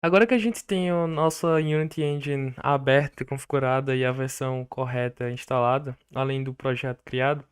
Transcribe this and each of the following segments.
Agora que a gente tem a nossa Unity Engine aberta, configurada e a versão correta instalada, além do projeto criado,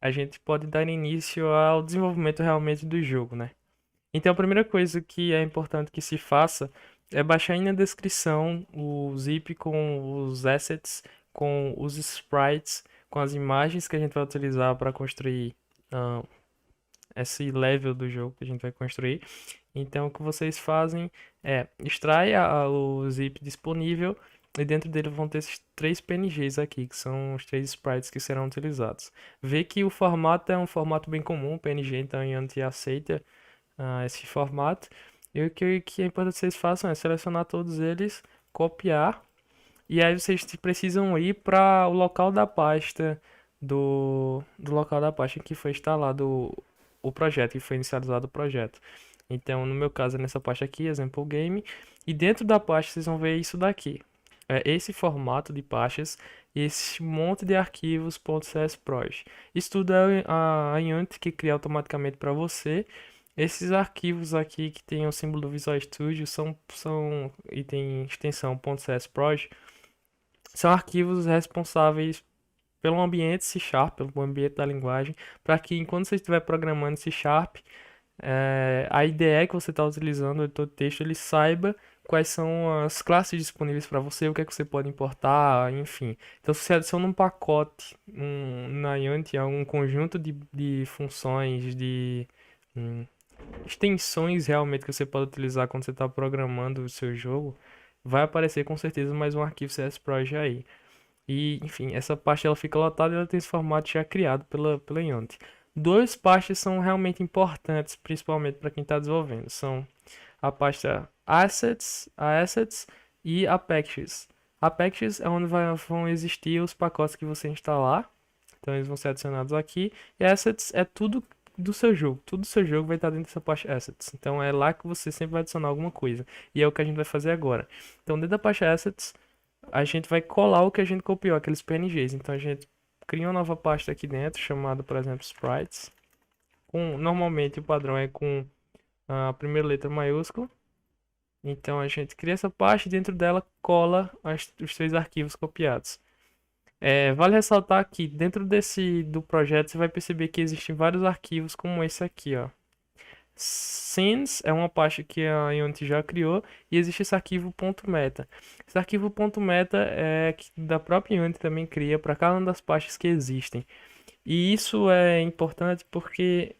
a gente pode dar início ao desenvolvimento realmente do jogo, né? Então a primeira coisa que é importante que se faça é baixar aí na descrição o zip com os assets, com os sprites, com as imagens que a gente vai utilizar para construir ah, esse level do jogo que a gente vai construir. Então, o que vocês fazem é extrai o zip disponível e dentro dele vão ter esses três PNGs aqui, que são os três sprites que serão utilizados. Vê que o formato é um formato bem comum, PNG, então a Unity aceita esse formato. E o que é importante que vocês façam é selecionar todos eles, copiar, e aí vocês precisam ir para o local da pasta do local da pasta que foi instalado o projeto, que foi inicializado o projeto. Então, no meu caso, é nessa pasta aqui, Example Game, e dentro da pasta vocês vão ver isso daqui. É esse formato de pastas e esse monte de arquivos .csproj. Isso tudo é a Unity que cria automaticamente para você. Esses arquivos aqui que tem o símbolo do Visual Studio e tem extensão .csproj, são arquivos responsáveis pelo ambiente C Sharp, pelo ambiente da linguagem, para que enquanto você estiver programando C Sharp, a IDE que você está utilizando, o editor de texto, ele saiba quais são as classes disponíveis para você, o que é que você pode importar, enfim. Então, se você adiciona um pacote na Unity, um conjunto de funções, de hum, extensões realmente que você pode utilizar quando você está programando o seu jogo, vai aparecer com certeza mais um arquivo CSproj aí. E, enfim, essa pasta ela fica lotada e ela tem esse formato já criado pela Unity. Duas pastas são realmente importantes, principalmente para quem está desenvolvendo. São a pasta Assets e a Packages. A Packages é onde vão existir os pacotes que você instalar. Então eles vão ser adicionados aqui. E Assets é tudo do seu jogo. Tudo do seu jogo vai estar dentro dessa pasta Assets. Então é lá que você sempre vai adicionar alguma coisa. E é o que a gente vai fazer agora. Então dentro da pasta Assets a gente vai colar o que a gente copiou, aqueles PNGs. Então a gente cria uma nova pasta aqui dentro, chamada, por exemplo, sprites. Normalmente o padrão é com a primeira letra maiúscula. Então a gente cria essa pasta e dentro dela cola os três arquivos copiados. Vale ressaltar que dentro do projeto você vai perceber que existem vários arquivos como esse aqui, ó. Scenes é uma pasta que a Unity já criou e existe esse arquivo .meta. Esse arquivo .meta é que da própria Unity também cria para cada uma das pastas que existem. E isso é importante porque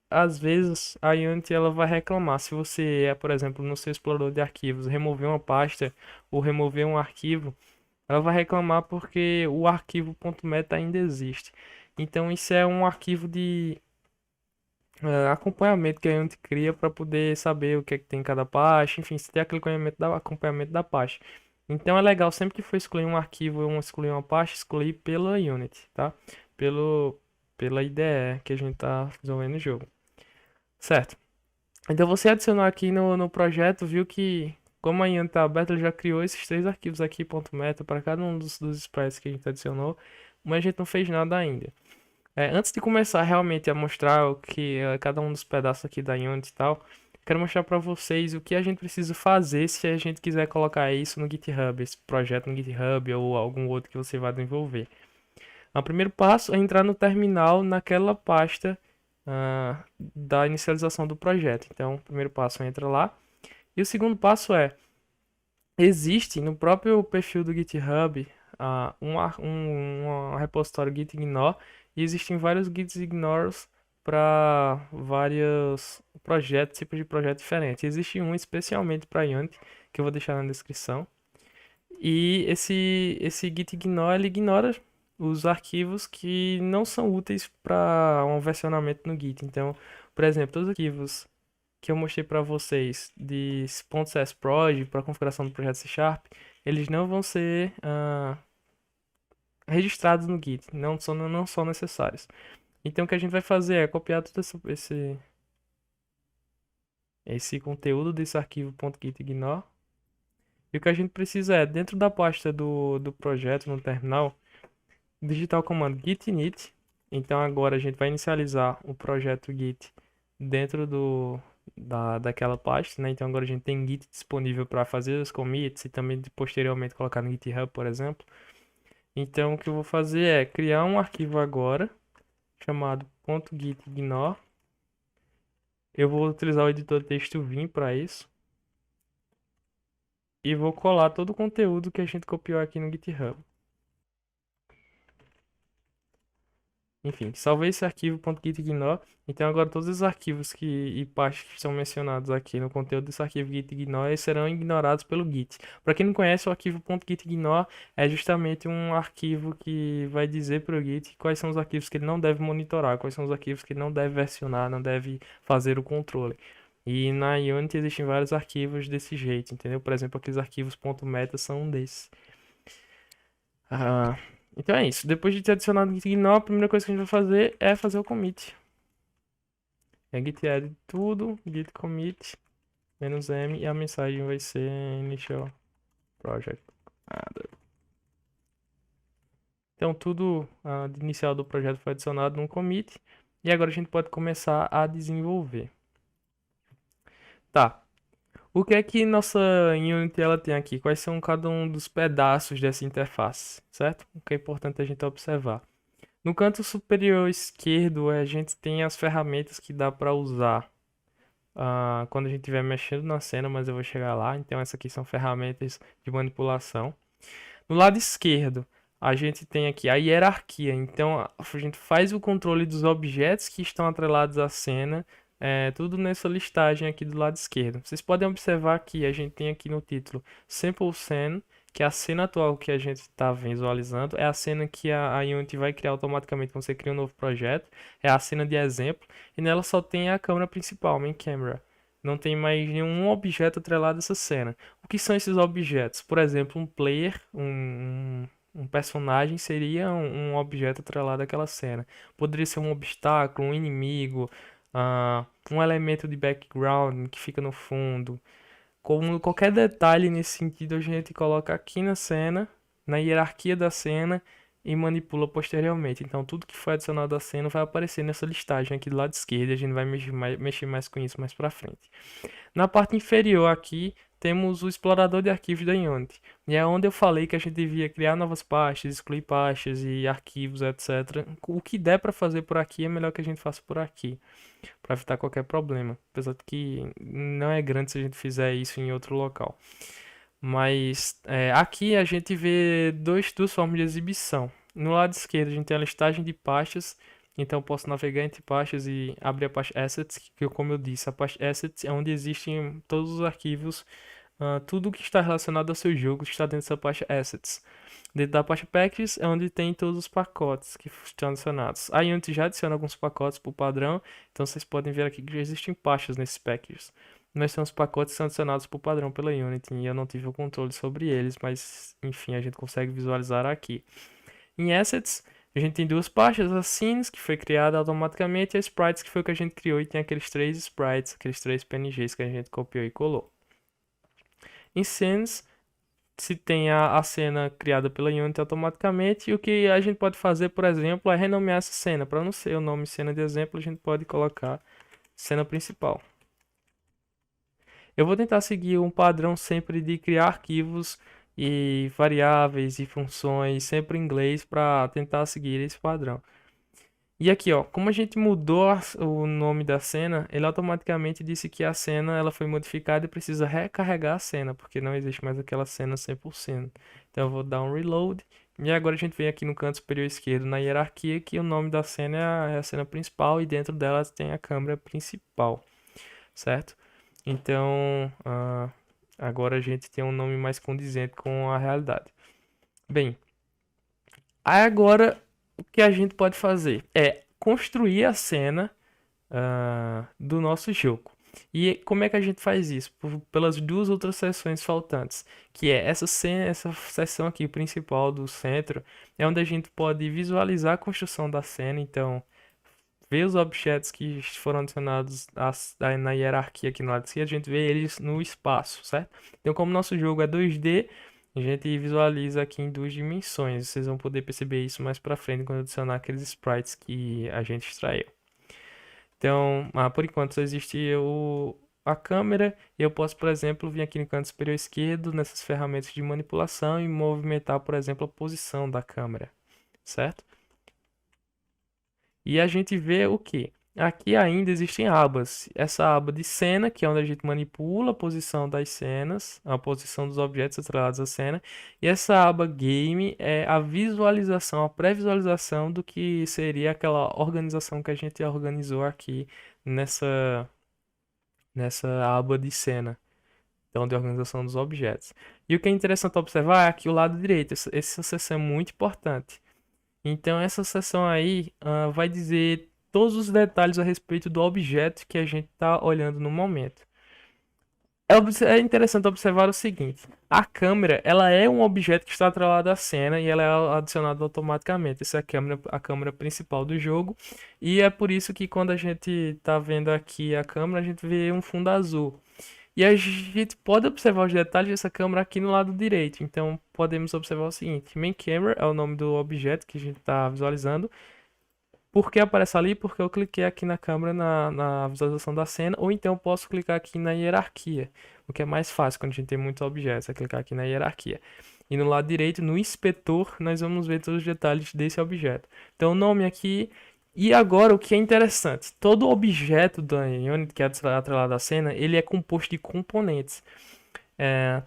às vezes a Unity ela vai reclamar se você por exemplo, no seu explorador de arquivos, remover uma pasta ou remover um arquivo, ela vai reclamar porque o arquivo .meta ainda existe. Então isso é um arquivo de acompanhamento que a gente cria para poder saber o que é que tem em cada pasta, enfim, se tem aquele acompanhamento da pasta. Então é legal sempre que for excluir um arquivo ou excluir uma pasta, excluir pela Unity, tá? Pelo, pela IDE que a gente está desenvolvendo o jogo. Certo. Então você adicionou aqui no projeto, viu que como a Unity está aberta, ele já criou esses três arquivos aqui, .meta, para cada um dos sprites que a gente adicionou, mas a gente não fez nada ainda. Antes de começar realmente a mostrar o que cada um dos pedaços aqui da Unity e tal, quero mostrar para vocês o que a gente precisa fazer se a gente quiser colocar isso no GitHub, esse projeto no GitHub ou algum outro que você vai desenvolver. O primeiro passo é entrar no terminal naquela pasta da inicialização do projeto. Então, o primeiro passo é entrar lá. E o segundo passo existe no próprio perfil do GitHub um repositório gitignore e existem vários gitignores para vários projetos, tipos de projetos diferentes. Existe um especialmente para Unity, que eu vou deixar na descrição. E esse gitignore ele ignora os arquivos que não são úteis para um versionamento no Git. Então, por exemplo, todos os arquivos que eu mostrei para vocês de .csproj para configuração do projeto C Sharp, eles não vão ser registrados no Git, não são necessários. Então o que a gente vai fazer é copiar todo esse conteúdo desse arquivo .gitignore. E o que a gente precisa é, dentro da pasta do projeto no terminal, digitar o comando git init. Então agora a gente vai inicializar o projeto Git dentro daquela pasta, né? Então agora a gente tem Git disponível para fazer os commits e também posteriormente colocar no GitHub, por exemplo. Então o que eu vou fazer é criar um arquivo agora chamado .gitignore. Eu vou utilizar o editor de texto Vim para isso e vou colar todo o conteúdo que a gente copiou aqui no GitHub. Enfim, salvei esse arquivo .gitignore. Então agora todos os arquivos e pastas que estão mencionados aqui no conteúdo desse arquivo gitignore serão ignorados pelo Git. Para quem não conhece, o arquivo .gitignore é justamente um arquivo que vai dizer para o Git quais são os arquivos que ele não deve monitorar, quais são os arquivos que ele não deve versionar, não deve fazer o controle. E na Unity existem vários arquivos desse jeito, entendeu? Por exemplo, aqueles arquivos .meta são um desses. Ah, então é isso. Depois de ter adicionado o git ignore, a primeira coisa que a gente vai fazer é fazer o commit. É git add tudo, git commit, -m, e a mensagem vai ser initial project. Então tudo de inicial do projeto foi adicionado num commit. E agora a gente pode começar a desenvolver. Tá. O que é que nossa Unity ela tem aqui? Quais são cada um dos pedaços dessa interface, certo? O que é importante a gente observar. No canto superior esquerdo, a gente tem as ferramentas que dá para usar quando a gente estiver mexendo na cena, mas eu vou chegar lá. Então, essas aqui são ferramentas de manipulação. No lado esquerdo, a gente tem aqui a hierarquia. Então, a gente faz o controle dos objetos que estão atrelados à cena, tudo nessa listagem aqui do lado esquerdo. Vocês podem observar que a gente tem aqui no título Sample Scene, que é a cena atual que a gente está visualizando, é a cena que a Unity vai criar automaticamente quando você cria um novo projeto, é a cena de exemplo, e nela só tem a câmera principal, main camera. Não tem mais nenhum objeto atrelado a essa cena. O que são esses objetos? Por exemplo, um player, um personagem seria um objeto atrelado àquela cena. Poderia ser um obstáculo, um inimigo, um elemento de background que fica no fundo. Como qualquer detalhe nesse sentido, a gente coloca aqui na cena, na hierarquia da cena e manipula posteriormente. Então, tudo que foi adicionado à cena vai aparecer nessa listagem aqui do lado esquerdo. E a gente vai mexer mais com isso mais para frente. Na parte inferior aqui, temos o explorador de arquivos da Unity. E é onde eu falei que a gente devia criar novas pastas, excluir pastas e arquivos, etc. O que der para fazer por aqui é melhor que a gente faça por aqui, para evitar qualquer problema. Apesar de que não é grande se a gente fizer isso em outro local. Mas aqui a gente vê duas formas de exibição. No lado esquerdo a gente tem a listagem de pastas. Então eu posso navegar entre pastas e abrir a pasta Assets, que como eu disse, a pasta Assets é onde existem todos os arquivos, tudo que está relacionado ao seu jogo está dentro dessa pasta Assets. Dentro da pasta Packages é onde tem todos os pacotes que estão adicionados. A Unity já adiciona alguns pacotes por padrão, então vocês podem ver aqui que já existem pastas nesses packages. Nós temos pacotes que são adicionados por padrão pela Unity e eu não tive o controle sobre eles, mas enfim, a gente consegue visualizar aqui. Em Assets, a gente tem duas pastas, a Scenes, que foi criada automaticamente, e a Sprites, que foi o que a gente criou, e tem aqueles três Sprites, aqueles três PNGs que a gente copiou e colou. Em Scenes, se tem a cena criada pela Unity automaticamente, e o que a gente pode fazer, por exemplo, é renomear essa cena. Para não ser o nome cena de exemplo, a gente pode colocar cena principal. Eu vou tentar seguir um padrão sempre de criar arquivos e variáveis e funções sempre em inglês para tentar seguir esse padrão. E aqui, ó, como a gente mudou o nome da cena, ele automaticamente disse que a cena ela foi modificada e precisa recarregar a cena, porque não existe mais aquela cena 100%. Então eu vou dar um reload. E agora a gente vem aqui no canto superior esquerdo na hierarquia que o nome da cena é a cena principal e dentro dela tem a câmera principal, certo? Então, agora a gente tem um nome mais condizente com a realidade. Bem, aí agora o que a gente pode fazer é construir a cena do nosso jogo. E como é que a gente faz isso? Pelas duas outras seções faltantes, que é essa cena, essa seção aqui principal do centro, é onde a gente pode visualizar a construção da cena. Então, ver os objetos que foram adicionados na hierarquia aqui no lado esquerdo, a gente vê eles no espaço, certo? Então, como nosso jogo é 2D, a gente visualiza aqui em duas dimensões. Vocês vão poder perceber isso mais pra frente quando adicionar aqueles sprites que a gente extraiu. Então, por enquanto só existe a câmera e eu posso, por exemplo, vir aqui no canto superior esquerdo, nessas ferramentas de manipulação e movimentar, por exemplo, a posição da câmera, certo? E a gente vê o que? Aqui ainda existem abas. Essa aba de cena, que é onde a gente manipula a posição das cenas, a posição dos objetos atrelados à cena. E essa aba game é a visualização, a pré-visualização do que seria aquela organização que a gente organizou aqui nessa, nessa aba de cena. Então, de organização dos objetos. E o que é interessante observar é aqui o lado direito. Essa seção é muito importante. Então, essa seção aí vai dizer todos os detalhes a respeito do objeto que a gente está olhando no momento. É interessante observar o seguinte: a câmera, ela é um objeto que está atrelado à cena e ela é adicionada automaticamente. Essa é a câmera principal do jogo e é por isso que quando a gente está vendo aqui a câmera, a gente vê um fundo azul. E a gente pode observar os detalhes dessa câmera aqui no lado direito. Então, podemos observar o seguinte: Main Camera é o nome do objeto que a gente está visualizando. Por que aparece ali? Porque eu cliquei aqui na câmera na visualização da cena, ou então eu posso clicar aqui na hierarquia, o que é mais fácil quando a gente tem muitos objetos, é clicar aqui na hierarquia. E no lado direito, no inspetor, nós vamos ver todos os detalhes desse objeto. Então, o nome aqui. E agora, o que é interessante, todo objeto da Unity que é atrelado à cena, ele é composto de componentes.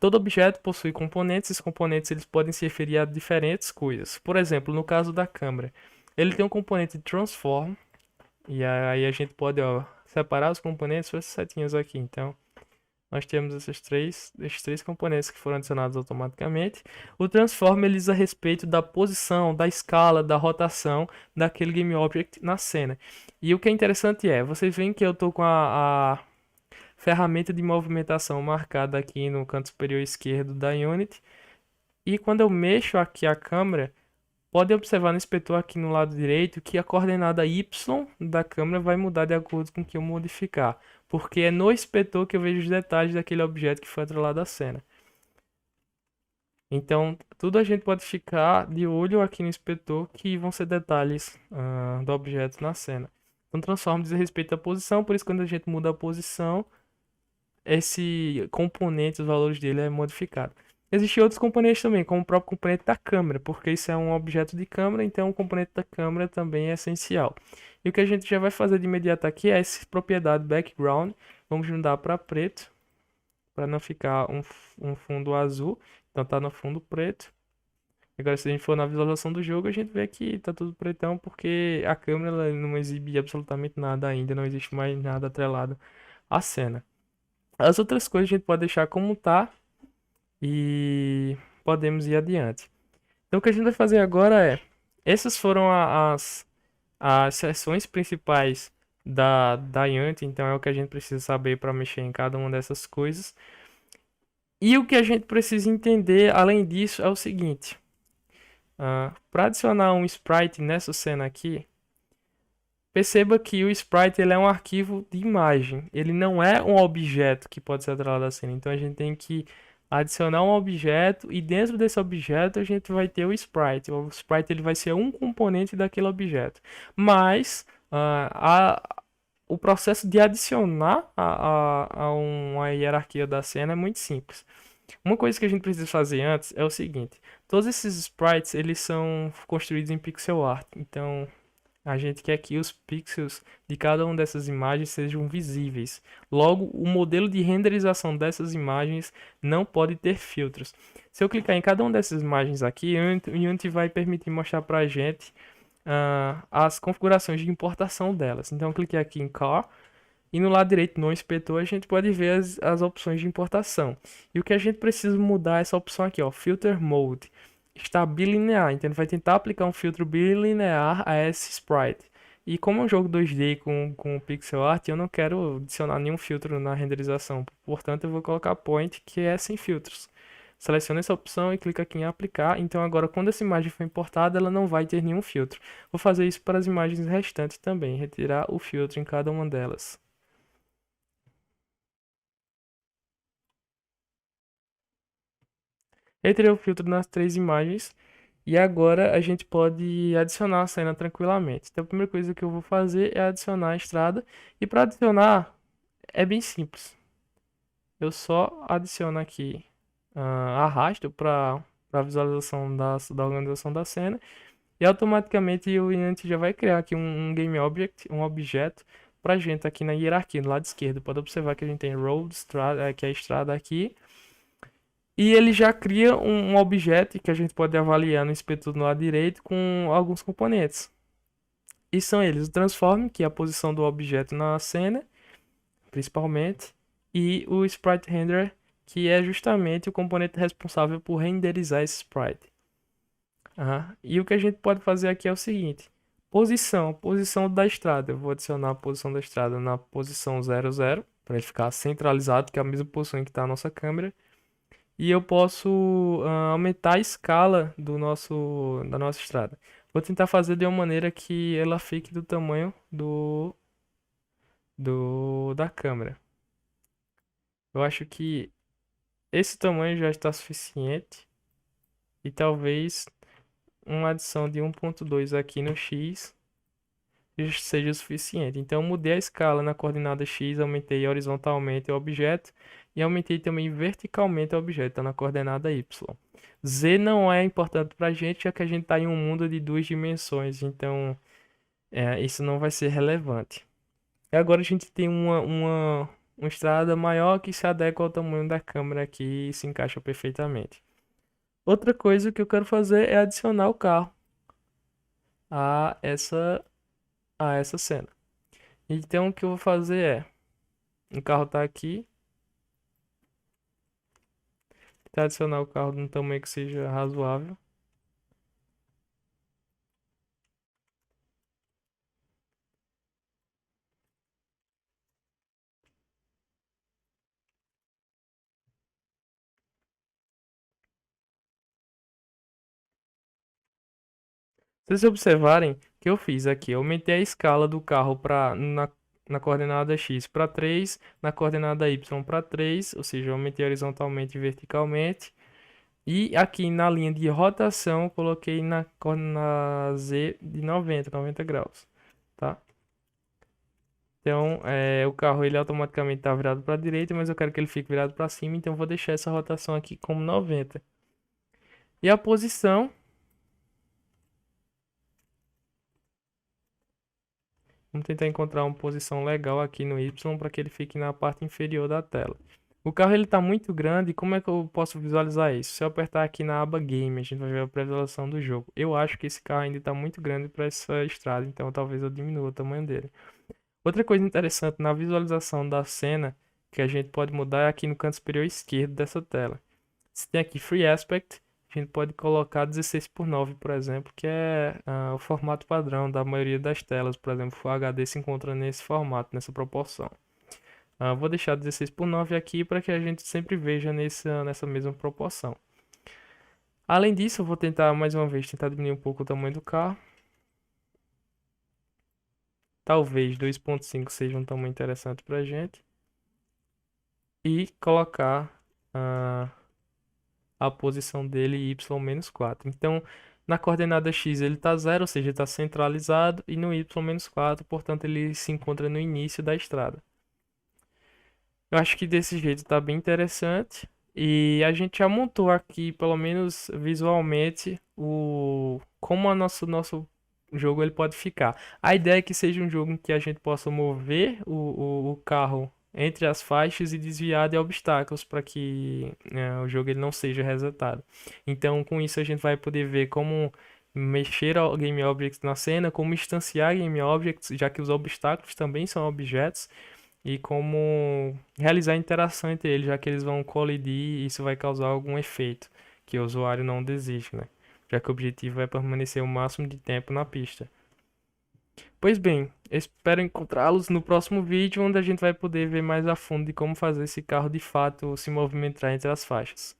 Todo objeto possui componentes, esses componentes eles podem se referir a diferentes coisas. Por exemplo, no caso da câmera, ele tem um componente de transform, e aí a gente pode separar os componentes com essas setinhas aqui. Então, nós temos esses três componentes que foram adicionados automaticamente. O transform ele diz a respeito da posição, da escala, da rotação daquele game object na cena. E o que é interessante vocês veem que eu estou com a ferramenta de movimentação marcada aqui no canto superior esquerdo da Unity. E quando eu mexo aqui a câmera, pode observar no inspetor aqui no lado direito que a coordenada Y da câmera vai mudar de acordo com o que eu modificar. Porque é no inspetor que eu vejo os detalhes daquele objeto que foi atrelado à cena. Então, tudo a gente pode ficar de olho aqui no inspetor que vão ser detalhes do objeto na cena. Então, transforma diz respeito à posição, por isso quando a gente muda a posição, esse componente, os valores dele é modificado. Existem outros componentes também, como o próprio componente da câmera, porque isso é um objeto de câmera, então o componente da câmera também é essencial. E o que a gente já vai fazer de imediato aqui é essa propriedade background, vamos mudar para preto, para não ficar um fundo azul, então tá no fundo preto. Agora, se a gente for na visualização do jogo, a gente vê que tá tudo pretão, porque a câmera ela não exibe absolutamente nada ainda, não existe mais nada atrelado à cena. As outras coisas a gente pode deixar como tá e podemos ir adiante. Então o que a gente vai fazer agora essas foram as seções principais da Unity, então é o que a gente precisa saber para mexer em cada uma dessas coisas. E o que a gente precisa entender além disso é o seguinte: para adicionar um sprite nessa cena aqui, perceba que o sprite ele é um arquivo de imagem, ele não é um objeto que pode ser atrelado à cena. Então a gente tem que adicionar um objeto e dentro desse objeto a gente vai ter o sprite. O sprite ele vai ser um componente daquele objeto. Mas o processo de adicionar a uma hierarquia da cena é muito simples. Uma coisa que a gente precisa fazer antes é o seguinte: todos esses sprites eles são construídos em pixel art. Então a gente quer que os pixels de cada uma dessas imagens sejam visíveis. Logo, o modelo de renderização dessas imagens não pode ter filtros. Se eu clicar em cada uma dessas imagens aqui, o Unity vai permitir mostrar para a gente as configurações de importação delas. Então, eu cliquei aqui em Car e no lado direito, no inspetor, a gente pode ver as opções de importação. E o que a gente precisa mudar é essa opção aqui, ó, Filter Mode. Está bilinear, então ele vai tentar aplicar um filtro bilinear a esse sprite. E como é um jogo 2D com pixel art, eu não quero adicionar nenhum filtro na renderização. Portanto, eu vou colocar point, que é sem filtros. Seleciona essa opção e clica aqui em aplicar. Então agora, quando essa imagem for importada, ela não vai ter nenhum filtro. Vou fazer isso para as imagens restantes também, retirar o filtro em cada uma delas. Retirei o filtro nas três imagens e agora a gente pode adicionar a cena tranquilamente. Então a primeira coisa que eu vou fazer é adicionar a estrada. E para adicionar é bem simples. eu só adiciono aqui arrasto para visualização da organização da cena e automaticamente o Unity já vai criar aqui um game object, um objeto pra gente aqui na hierarquia, do lado esquerdo. Pode observar que a gente tem road, estrada, que é a estrada aqui. E ele já cria um objeto que a gente pode avaliar no inspetor no lado direito com alguns componentes. E são eles o transform, que é a posição do objeto na cena, principalmente, e o sprite renderer, que é justamente o componente responsável por renderizar esse sprite. E o que a gente pode fazer aqui é o seguinte: posição da estrada. Eu vou adicionar a posição da estrada na posição 00, para ele ficar centralizado, que é a mesma posição em que está a nossa câmera. E eu posso aumentar a escala da nossa estrada. Vou tentar fazer de uma maneira que ela fique do tamanho da câmera. Eu acho que esse tamanho já está suficiente. E talvez uma adição de 1.2 aqui no X seja o suficiente. Então, eu mudei a escala na coordenada X, aumentei horizontalmente o objeto e aumentei também verticalmente o objeto, tá na coordenada Y. Z não é importante para a gente, já que a gente está em um mundo de duas dimensões, então isso não vai ser relevante. E agora a gente tem uma estrada maior que se adequa ao tamanho da câmera aqui e se encaixa perfeitamente. Outra coisa que eu quero fazer é adicionar o carro a essa cena. Então o que eu vou fazer é, o carro tá aqui, tentar adicionar o carro num tamanho que seja razoável. Se vocês observarem, o que eu fiz aqui, eu aumentei a escala do carro na coordenada X para 3, na coordenada Y para 3, ou seja, eu aumentei horizontalmente e verticalmente. E aqui na linha de rotação, eu coloquei na Z de 90 graus, tá? Então, o carro ele automaticamente está virado para a direita, mas eu quero que ele fique virado para cima, então eu vou deixar essa rotação aqui como 90. E a posição, vamos tentar encontrar uma posição legal aqui no Y para que ele fique na parte inferior da tela. O carro ele está muito grande, como é que eu posso visualizar isso? Se eu apertar aqui na aba Game, a gente vai ver a previsualização do jogo. Eu acho que esse carro ainda está muito grande para essa estrada, então talvez eu diminua o tamanho dele. Outra coisa interessante na visualização da cena que a gente pode mudar é aqui no canto superior esquerdo dessa tela. Você tem aqui Free Aspect, a gente pode colocar 16:9, por exemplo, que é o formato padrão da maioria das telas. Por exemplo, o Full HD se encontra nesse formato, nessa proporção. Vou deixar 16:9 aqui para que a gente sempre veja nessa mesma proporção. Além disso, eu vou tentar mais uma vez tentar diminuir um pouco o tamanho do carro. Talvez 2.5 seja um tamanho interessante para a gente. E colocar a posição dele y-4. Então, na coordenada x ele está 0, ou seja, está centralizado, e no y-4, portanto, ele se encontra no início da estrada. Eu acho que desse jeito está bem interessante. E a gente já montou aqui, pelo menos visualmente, como o nosso jogo ele pode ficar. A ideia é que seja um jogo em que a gente possa mover o carro entre as faixas e desviar de obstáculos para que o jogo ele não seja resetado. Então, com isso a gente vai poder ver como mexer ao Game Objects na cena, como instanciar Game Objects, já que os obstáculos também são objetos, e como realizar interação entre eles, já que eles vão colidir e isso vai causar algum efeito que o usuário não deseja, né? Já que o objetivo é permanecer o máximo de tempo na pista. Pois bem, eu espero encontrá-los no próximo vídeo, onde a gente vai poder ver mais a fundo de como fazer esse carro de fato se movimentar entre as faixas.